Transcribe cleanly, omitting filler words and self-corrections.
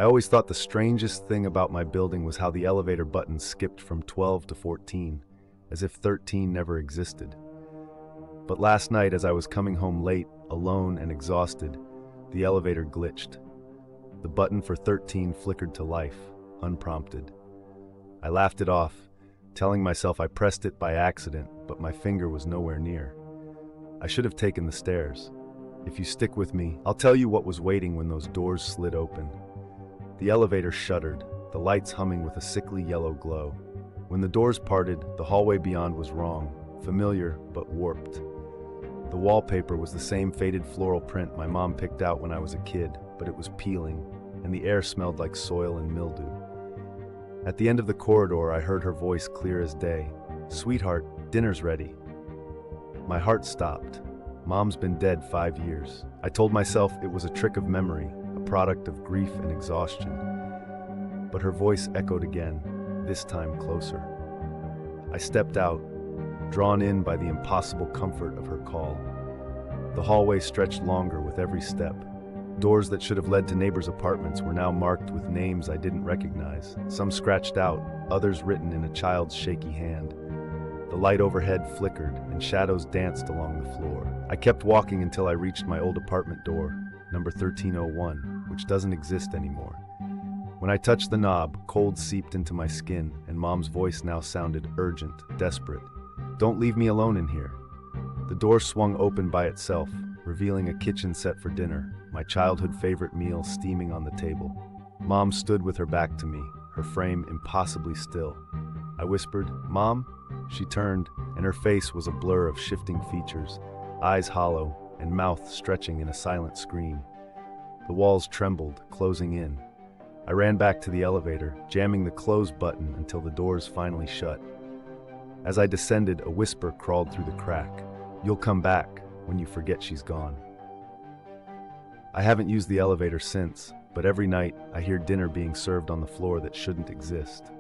I always thought the strangest thing about my building was how the elevator button skipped from 12 to 14, as if 13 never existed. But last night, as I was coming home late, alone and exhausted, the elevator glitched. The button for 13 flickered to life, unprompted. I laughed it off, telling myself I pressed it by accident, but my finger was nowhere near. I should have taken the stairs. If you stick with me, I'll tell you what was waiting when those doors slid open. The elevator shuddered, the lights humming with a sickly yellow glow. When the doors parted, the hallway beyond was wrong, familiar but warped. The wallpaper was the same faded floral print my mom picked out when I was a kid, but it was peeling, and the air smelled like soil and mildew. At the end of the corridor, I heard her voice clear as day. "Sweetheart, dinner's ready." My heart stopped. Mom's been dead 5 years. I told myself it was a trick of memory, a product of grief and exhaustion. But her voice echoed again, this time closer. I stepped out, drawn in by the impossible comfort of her call. The hallway stretched longer with every step. Doors that should have led to neighbors' apartments were now marked with names I didn't recognize, some scratched out, others written in a child's shaky hand. The light overhead flickered, and shadows danced along the floor. I kept walking until I reached my old apartment door, number 1301, which doesn't exist anymore. When I touched the knob, cold seeped into my skin, and Mom's voice now sounded urgent, desperate. "Don't leave me alone in here." The door swung open by itself, revealing a kitchen set for dinner, my childhood favorite meal steaming on the table. Mom stood with her back to me, her frame impossibly still. I whispered, "Mom?" She turned, and her face was a blur of shifting features, eyes hollow, and mouth stretching in a silent scream. The walls trembled, closing in. I ran back to the elevator, jamming the close button until the doors finally shut. As I descended, a whisper crawled through the crack. "You'll come back when you forget she's gone." I haven't used the elevator since, but every night I hear dinner being served on the floor that shouldn't exist.